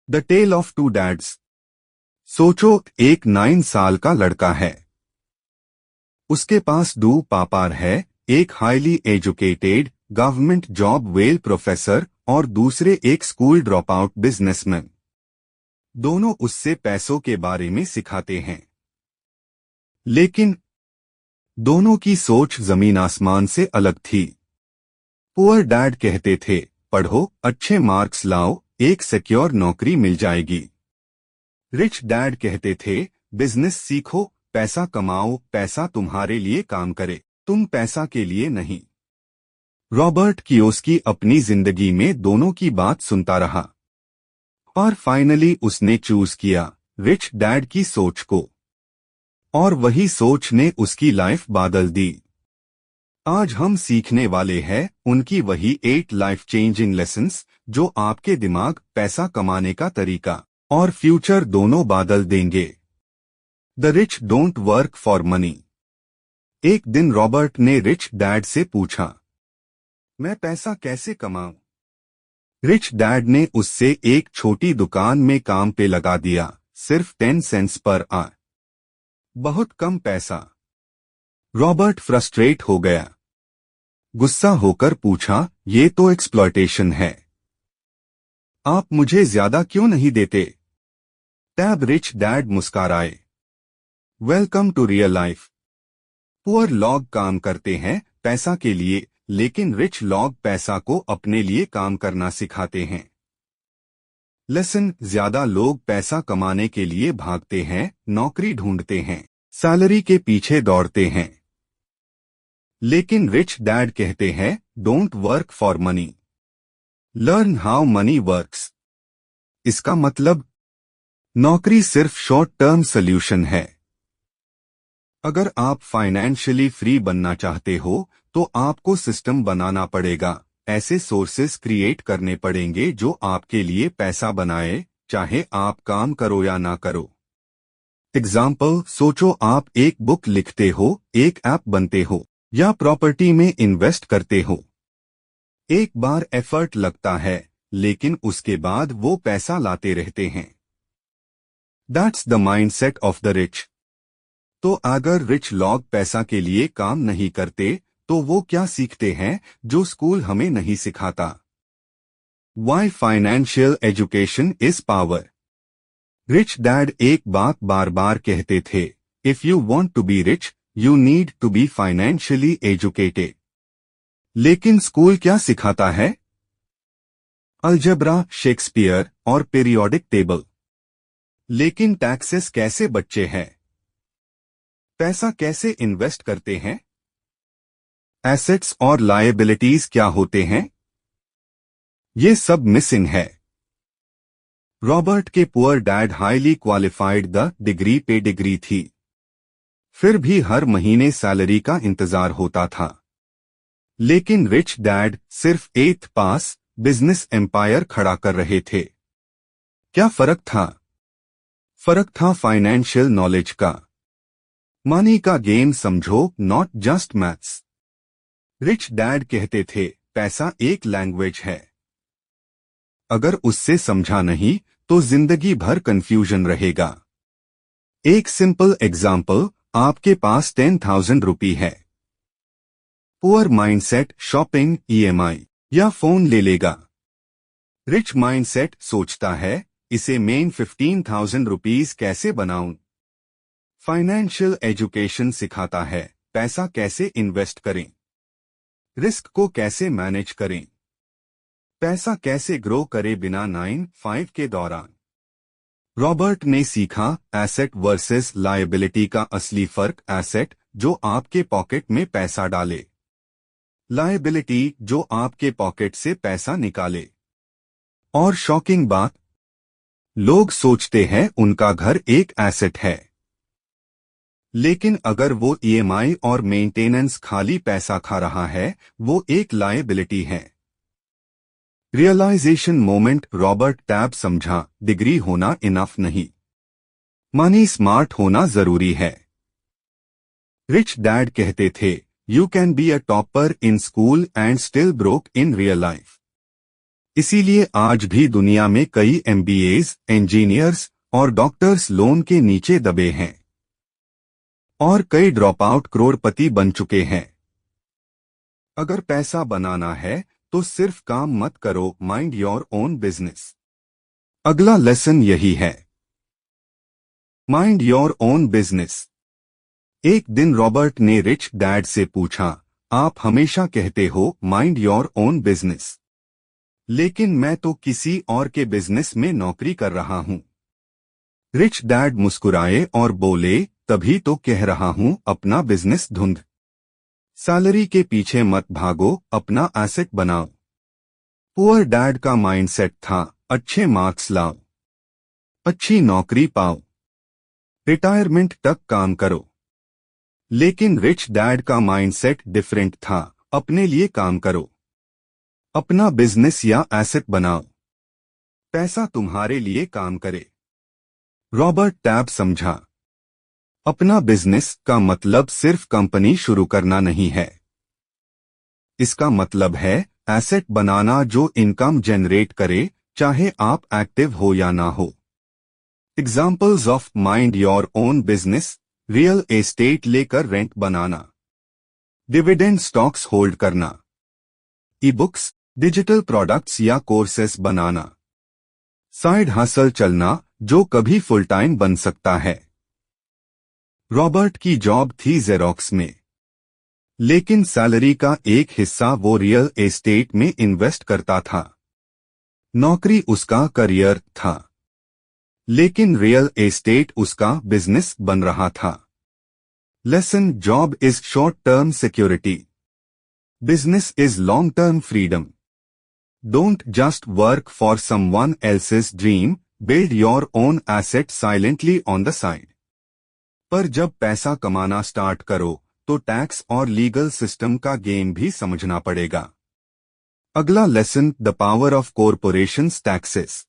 The tale of two dads. सोचो, एक 9 साल का लड़का है। उसके पास दो पापा है, एक highly educated government job well professor और दूसरे एक स्कूल ड्रॉप आउट बिजनेसमैन। दोनों उससे पैसों के बारे में सिखाते हैं, लेकिन दोनों की सोच जमीन आसमान से अलग थी। पुअर डैड कहते थे, पढ़ो, अच्छे मार्क्स लाओ, एक सिक्योर नौकरी मिल जाएगी। रिच डैड कहते थे, बिजनेस सीखो, पैसा कमाओ, पैसा तुम्हारे लिए काम करे, तुम पैसा के लिए नहीं। रॉबर्ट कियोस्की अपनी जिंदगी में दोनों की बात सुनता रहा और फाइनली उसने चूज किया रिच डैड की सोच को, और वही सोच ने उसकी लाइफ बदल दी। आज हम सीखने वाले हैं उनकी वही 8 लाइफ चेंजिंग लेसन्स जो आपके दिमाग, पैसा कमाने का तरीका और फ्यूचर दोनों बदल देंगे। The rich don't work for money. एक दिन रॉबर्ट ने रिच डैड से पूछा, मैं पैसा कैसे कमाऊं? रिच डैड ने उससे एक छोटी दुकान में काम पे लगा दिया, सिर्फ 10 सेंट्स पर आवर। बहुत कम पैसा। रॉबर्ट फ्रस्ट्रेट हो गया। गुस्सा होकर पूछा, ये तो एक्सप्लॉयटेशन है। आप मुझे ज्यादा क्यों नहीं देते? तब रिच डैड मुस्कुराए। Welcome to real life. Poor लोग काम करते हैं पैसा के लिए, लेकिन रिच लोग पैसा को अपने लिए काम करना सिखाते हैं। लेसन, ज्यादा लोग पैसा कमाने के लिए भागते हैं, नौकरी ढूंढते हैं, सैलरी के पीछे दौड़ते हैं। लेकिन रिच डैड कहते हैं, don't work for money, learn how many works. इसका मतलब, नौकरी सिर्फ शॉर्ट टर्म सोल्यूशन है। अगर आप फाइनेंशियली फ्री बनना चाहते हो तो आपको सिस्टम बनाना पड़ेगा, ऐसे सोर्सेस क्रिएट करने पड़ेंगे जो आपके लिए पैसा बनाए, चाहे आप काम करो या ना करो। एग्जाम्पल, सोचो आप एक बुक लिखते हो, एक ऐप बनते हो या प्रॉपर्टी में इन्वेस्ट करते हो। एक बार एफर्ट लगता है, लेकिन उसके बाद वो पैसा लाते रहते हैं। That's the mindset of the rich. तो अगर रिच लोग पैसा के लिए काम नहीं करते तो वो क्या सीखते हैं जो स्कूल हमें नहीं सिखाता? Why financial education is power. Rich dad एक बात बार बार कहते थे, if you want to be rich you need to be financially educated. लेकिन स्कूल क्या सिखाता है? अलजेब्रा, शेक्सपियर और पीरियोडिक टेबल। लेकिन टैक्सेस कैसे बच्चे हैं? पैसा कैसे इन्वेस्ट करते हैं? एसेट्स और लायबिलिटीज क्या होते हैं? ये सब मिसिंग है। रॉबर्ट के poor dad highly qualified, the degree पे डिग्री थी, फिर भी हर महीने सैलरी का इंतजार होता था। लेकिन रिच डैड सिर्फ 8th पास बिजनेस एम्पायर खड़ा कर रहे थे। क्या फर्क था? फर्क था फाइनेंशियल नॉलेज का। मनी का गेम समझो, not just maths. Rich dad कहते थे, पैसा एक लैंग्वेज है, अगर उससे समझा नहीं तो जिंदगी भर कंफ्यूजन रहेगा। एक सिंपल एग्जाम्पल, आपके पास 10,000 रुपये है। पुअर माइंडसेट शॉपिंग, ईएमआई या फोन ले लेगा। रिच माइंडसेट सोचता है, इसे मेन 15,000 रुपीज कैसे बनाऊं? फाइनेंशियल एजुकेशन सिखाता है, पैसा कैसे इन्वेस्ट करें, रिस्क को कैसे मैनेज करें, पैसा कैसे ग्रो करे बिना 9 to 5 के दौरान। रॉबर्ट ने सीखा एसेट वर्सेस लायबिलिटी का असली फर्क, एसेट जो आपके पॉकेट में पैसा डाले, लायबिलिटी जो आपके पॉकेट से पैसा निकाले। और शॉकिंग बात, लोग सोचते हैं उनका घर एक एसेट है, लेकिन अगर वो ईएमआई और मेंटेनेंस खाली पैसा खा रहा है, वो एक लायबिलिटी है। रियलाइजेशन मोमेंट, रॉबर्ट टैब समझा, डिग्री होना इनफ नहीं, मनी स्मार्ट होना जरूरी है। रिच डैड कहते थे, you can be a topper in school and still broke in real life. इसीलिए आज भी दुनिया में कई MBAs, इंजीनियर्स और डॉक्टर्स लोन के नीचे दबे हैं और कई ड्रॉप आउट करोड़पति बन चुके हैं। अगर पैसा बनाना है तो सिर्फ काम मत करो, माइंड योर ओन बिजनेस। अगला लेसन यही है, माइंड योर ओन बिजनेस। एक दिन रॉबर्ट ने रिच डैड से पूछा, आप हमेशा कहते हो माइंड योर ओन बिजनेस, लेकिन मैं तो किसी और के बिजनेस में नौकरी कर रहा हूं। रिच डैड मुस्कुराए और बोले, तभी तो कह रहा हूं अपना बिजनेस ढूंढ। सैलरी के पीछे मत भागो, अपना एसेट बनाओ। पुअर डैड का माइंडसेट था, अच्छे मार्क्स लाओ, अच्छी नौकरी पाओ, रिटायरमेंट तक काम करो। लेकिन रिच डैड का माइंडसेट डिफरेंट था, अपने लिए काम करो, अपना बिजनेस या एसेट बनाओ, पैसा तुम्हारे लिए काम करे। रॉबर्ट टैब समझा, अपना बिजनेस का मतलब सिर्फ कंपनी शुरू करना नहीं है, इसका मतलब है एसेट बनाना जो इनकम जनरेट करे, चाहे आप एक्टिव हो या ना हो। Examples of mind your own business, real estate लेकर रेंट बनाना, डिविडेंड स्टॉक्स होल्ड करना, ई बुक्स, डिजिटल प्रोडक्ट्स या कोर्सेस बनाना, साइड हसल चलना जो कभी फुल टाइम बन सकता है। रॉबर्ट की जॉब थी जेरोक्स में, लेकिन सैलरी का एक हिस्सा वो रियल एस्टेट में इन्वेस्ट करता था। नौकरी उसका करियर था, लेकिन रियल एस्टेट उसका बिजनेस बन रहा था। Lesson, job is short term security, business is long term freedom. Don't just work for someone else's dream, build your own asset silently on the side. पर जब पैसा कमाना स्टार्ट करो तो टैक्स और लीगल सिस्टम का गेम भी समझना पड़ेगा। अगला lesson, the power of corporations taxes.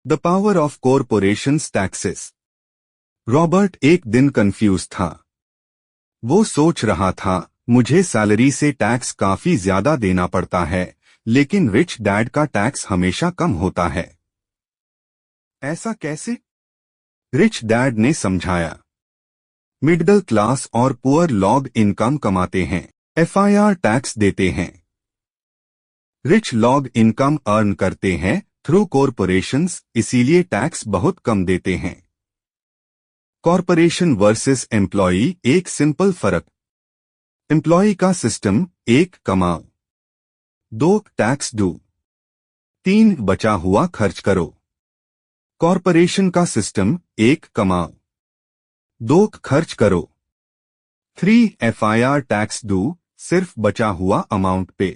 The power of corporations taxes. Robert एक दिन कंफ्यूज था। वो सोच रहा था, मुझे सैलरी से टैक्स काफी ज्यादा देना पड़ता है, लेकिन रिच डैड का टैक्स हमेशा कम होता है। ऐसा कैसे? रिच डैड ने समझाया, मिडिल क्लास और पुअर लॉग इनकम कमाते हैं, FIR टैक्स देते हैं। रिच लॉग इनकम अर्न करते हैं थ्रू कॉरपोरेशंस, इसीलिए टैक्स बहुत कम देते हैं। कॉरपोरेशन वर्सेस एम्प्लॉई, एक सिंपल फर्क। एम्प्लॉई का सिस्टम, 1 कमाओ, 2 टैक्स दो, 3 बचा हुआ खर्च करो। कॉरपोरेशन का सिस्टम, 1 कमाओ, 2 खर्च करो, 3 FIR टैक्स दो, सिर्फ बचा हुआ अमाउंट पे।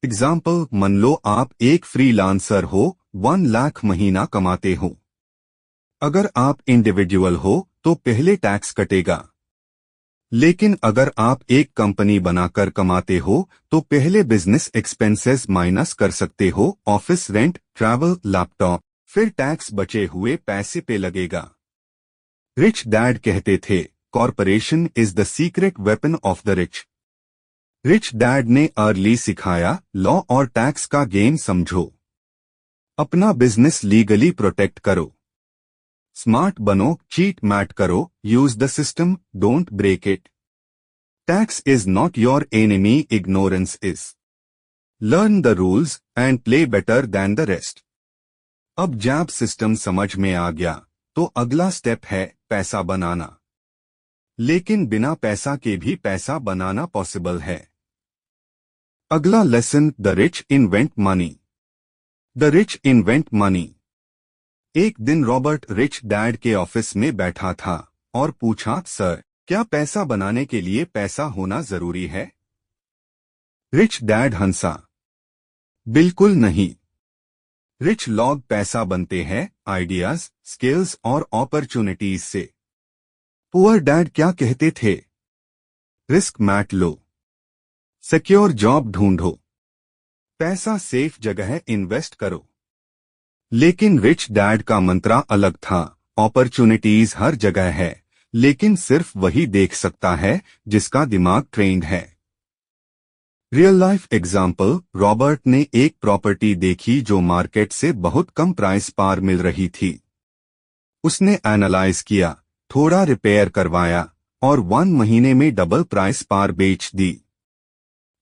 एग्जाम्पल, मान लो आप एक फ्रीलांसर हो, 1 लाख महीना कमाते हो। अगर आप इंडिविजुअल हो तो पहले टैक्स कटेगा, लेकिन अगर आप एक कंपनी बनाकर कमाते हो तो पहले बिजनेस एक्सपेंसेस माइनस कर सकते हो, ऑफिस रेंट, ट्रैवल, लैपटॉप, फिर टैक्स बचे हुए पैसे पे लगेगा। रिच डैड कहते थे, corporation is the secret weapon of the rich. Rich dad ने अर्ली सिखाया, लॉ और टैक्स का गेम समझो, अपना बिजनेस लीगली प्रोटेक्ट करो, स्मार्ट बनो, चीट मैट करो, use the system, don't break it. Tax is not your enemy, ignorance is. Learn the rules and play better than the rest. अब जब सिस्टम समझ में आ गया तो अगला स्टेप है पैसा बनाना। लेकिन बिना पैसा के भी पैसा बनाना पॉसिबल है। अगला lesson, the rich invent money. The rich invent money. एक दिन रॉबर्ट रिच डैड के ऑफिस में बैठा था और पूछा, सर, क्या पैसा बनाने के लिए पैसा होना जरूरी है? रिच डैड हंसा, बिल्कुल नहीं। रिच लोग पैसा बनते हैं आइडियाज, स्किल्स और अपॉर्चुनिटीज से। पुअर डैड क्या कहते थे? रिस्क मैट लो, सिक्योर जॉब ढूंढो, पैसा सेफ जगह इन्वेस्ट करो। लेकिन रिच डैड का मंत्रा अलग था, अपॉर्चुनिटीज हर जगह है, लेकिन सिर्फ वही देख सकता है जिसका दिमाग ट्रेन्ड है। रियल लाइफ एग्जाम्पल, रॉबर्ट ने एक प्रॉपर्टी देखी जो मार्केट से बहुत कम प्राइस पर मिल रही थी। उसने एनालाइज किया, थोड़ा रिपेयर करवाया और 1 महीने में डबल प्राइस पर बेच दी।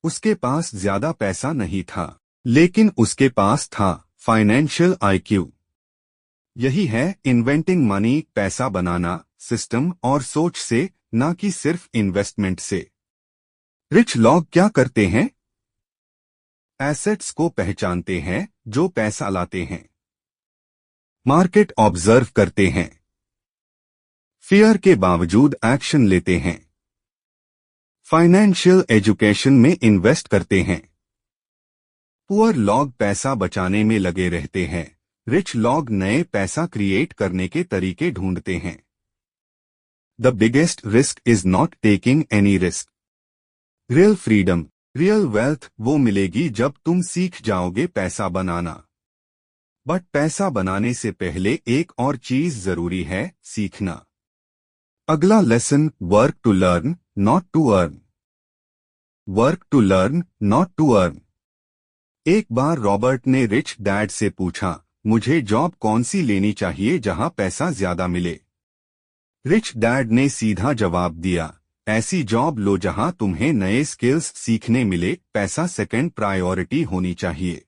उसके पास ज्यादा पैसा नहीं था, लेकिन उसके पास था फाइनेंशियल आईक्यू। यही है इन्वेंटिंग मनी, पैसा बनाना सिस्टम और सोच से, ना कि सिर्फ इन्वेस्टमेंट से। रिच लोग क्या करते हैं? एसेट्स को पहचानते हैं जो पैसा लाते हैं। मार्केट ऑब्जर्व करते हैं। फियर के बावजूद एक्शन लेते हैं। फाइनेंशियल एजुकेशन में इन्वेस्ट करते हैं। पुअर लोग पैसा बचाने में लगे रहते हैं। रिच लोग नए पैसा क्रिएट करने के तरीके ढूंढते हैं। The biggest risk is not taking any risk. Real freedom, real wealth वो मिलेगी जब तुम सीख जाओगे पैसा बनाना। बट पैसा बनाने से पहले एक और चीज जरूरी है, सीखना। अगला lesson, work to learn not to earn. Work to learn not to earn. एक बार रॉबर्ट ने रिच डैड से पूछा, मुझे जॉब कौन सी लेनी चाहिए जहां पैसा ज्यादा मिले? रिच डैड ने सीधा जवाब दिया, ऐसी जॉब लो जहां तुम्हें नए स्किल्स सीखने मिले, पैसा सेकंड प्रायोरिटी होनी चाहिए।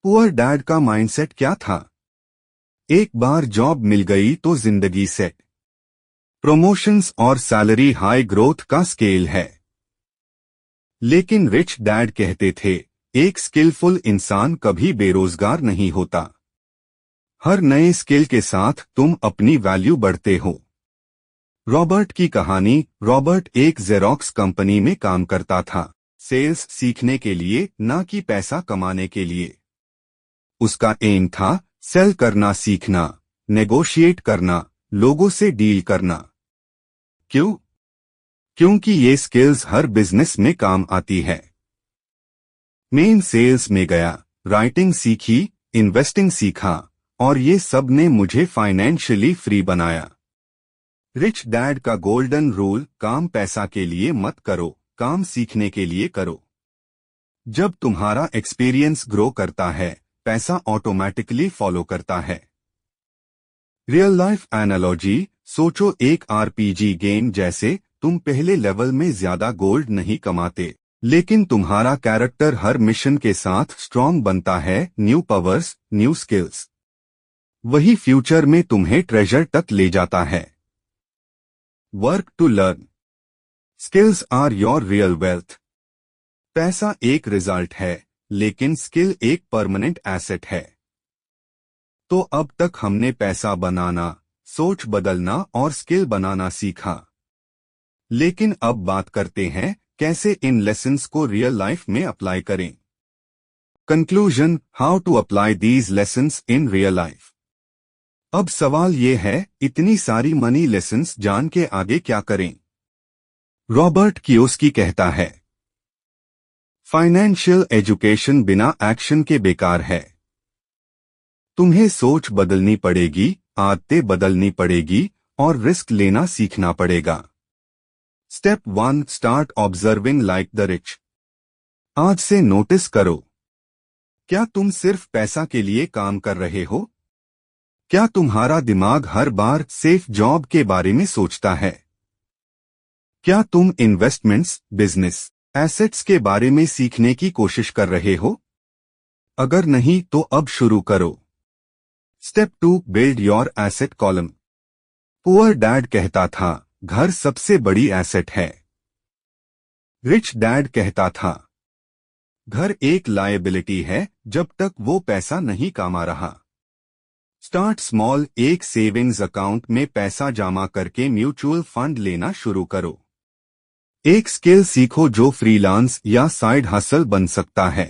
पुअर डैड का माइंडसेट क्या था? एक बार जॉब मिल गई तो जिंदगी सेट। प्रमोशंस और सैलरी हाई ग्रोथ का स्केल है। लेकिन रिच डैड कहते थे, एक स्किलफुल इंसान कभी बेरोजगार नहीं होता। हर नए स्किल के साथ तुम अपनी वैल्यू बढ़ते हो। रॉबर्ट की कहानी, रॉबर्ट एक जेरोक्स कंपनी में काम करता था, सेल्स सीखने के लिए, ना कि पैसा कमाने के लिए। उसका एम था सेल करना सीखना, नेगोशिएट करना, लोगों से डील करना। क्यों? क्योंकि ये स्किल्स हर बिजनेस में काम आती है। मेन सेल्स में गया, राइटिंग सीखी, इन्वेस्टिंग सीखा, और ये सब ने मुझे फाइनेंशियली फ्री बनाया। रिच डैड का गोल्डन रूल, काम पैसा के लिए मत करो, काम सीखने के लिए करो। जब तुम्हारा एक्सपीरियंस ग्रो करता है, पैसा ऑटोमेटिकली फॉलो करता है। रियल लाइफ एनालॉजी, सोचो एक आरपीजी गेम जैसे, तुम पहले लेवल में ज्यादा गोल्ड नहीं कमाते, लेकिन तुम्हारा कैरेक्टर हर मिशन के साथ स्ट्रॉन्ग बनता है, न्यू पावर्स, न्यू स्किल्स। वही फ्यूचर में तुम्हें ट्रेजर तक ले जाता है। Work to learn, skills are your real wealth. पैसा एक रिजल्ट है, लेकिन स्किल एक परमानेंट एसेट है। तो अब तक हमने पैसा बनाना, सोच बदलना और स्किल बनाना सीखा। लेकिन अब बात करते हैं कैसे इन लेसन्स को रियल लाइफ में अप्लाई करें। Conclusion, how to apply these lessons in real life. अब सवाल ये है, इतनी सारी मनी लेसन्स जान के आगे क्या करें? रॉबर्ट कियोस्की कहता है, फाइनेंशियल एजुकेशन बिना एक्शन के बेकार है। तुम्हें सोच बदलनी पड़ेगी, आदतें बदलनी पड़ेगी और रिस्क लेना सीखना पड़ेगा। Step 1, start observing like the rich. आज से नोटिस करो, क्या तुम सिर्फ पैसा के लिए काम कर रहे हो? क्या तुम्हारा दिमाग हर बार सेफ जॉब के बारे में सोचता है? क्या तुम इन्वेस्टमेंट्स, बिजनेस, एसेट्स के बारे में सीखने की कोशिश कर रहे हो? अगर नहीं तो अब शुरू करो। Step 2, build your asset column. Poor dad कहता था, घर सबसे बड़ी एसेट है। रिच डैड कहता था, घर एक लायबिलिटी है जब तक वो पैसा नहीं कमा रहा। स्टार्ट स्मॉल, एक सेविंग्स अकाउंट में पैसा जमा करके म्यूचुअल फंड लेना शुरू करो। एक स्किल सीखो जो फ्रीलांस या साइड हसल बन सकता है।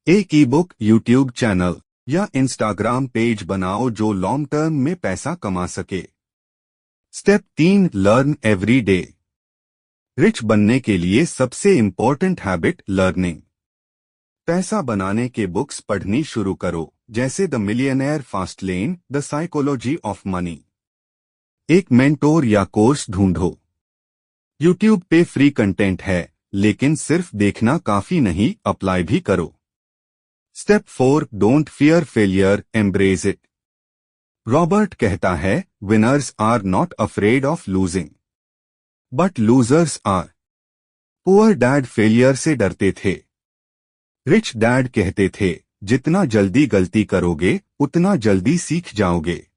एक ई बुक, यूट्यूब चैनल या इंस्टाग्राम पेज बनाओ जो लॉन्ग टर्म में पैसा कमा सके। Step 3, learn every day. Rich बनने के लिए सबसे इंपॉर्टेंट हैबिट लर्निंग। पैसा बनाने के बुक्स पढ़नी शुरू करो, जैसे the millionaire fast lane, the psychology of money. एक मेंटोर या कोर्स ढूंढो। यूट्यूब पे फ्री कंटेंट है, लेकिन सिर्फ देखना काफी नहीं, अप्लाई भी करो। Step 4, don't fear failure, embrace it. Robert कहता है, winners are not afraid of losing, but losers are. Poor dad failure से डरते थे। रिच डैड कहते थे, जितना जल्दी गलती करोगे उतना जल्दी सीख जाओगे।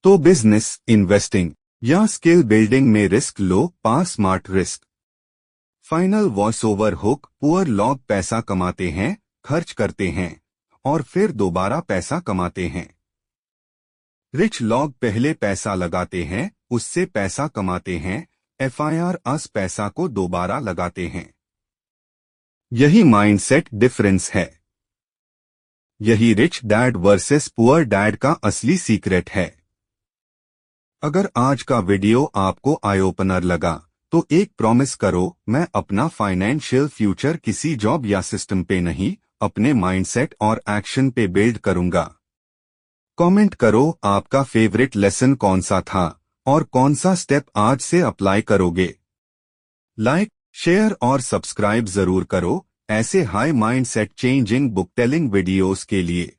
तो बिजनेस, इन्वेस्टिंग या स्किल बिल्डिंग में रिस्क लो, पास smart risk. Final voice over hook, poor लोग पैसा कमाते हैं, खर्च करते हैं और फिर दोबारा पैसा कमाते हैं। रिच लोग पहले पैसा लगाते हैं, उससे पैसा कमाते हैं, FIRS पैसा को दोबारा लगाते हैं। यही माइंडसेट डिफरेंस है। यही rich dad versus poor dad का असली सीक्रेट है। अगर आज का वीडियो आपको आई ओपनर लगा तो एक प्रॉमिस करो, मैं अपना फाइनेंशियल फ्यूचर किसी जॉब या सिस्टम पे नहीं, अपने माइंडसेट और एक्शन पे बिल्ड करूंगा। कमेंट करो आपका फेवरेट लेसन कौन सा था और कौन सा स्टेप आज से अप्लाई करोगे। लाइक, शेयर और सब्सक्राइब जरूर करो ऐसे high mindset changing book telling videos के लिए।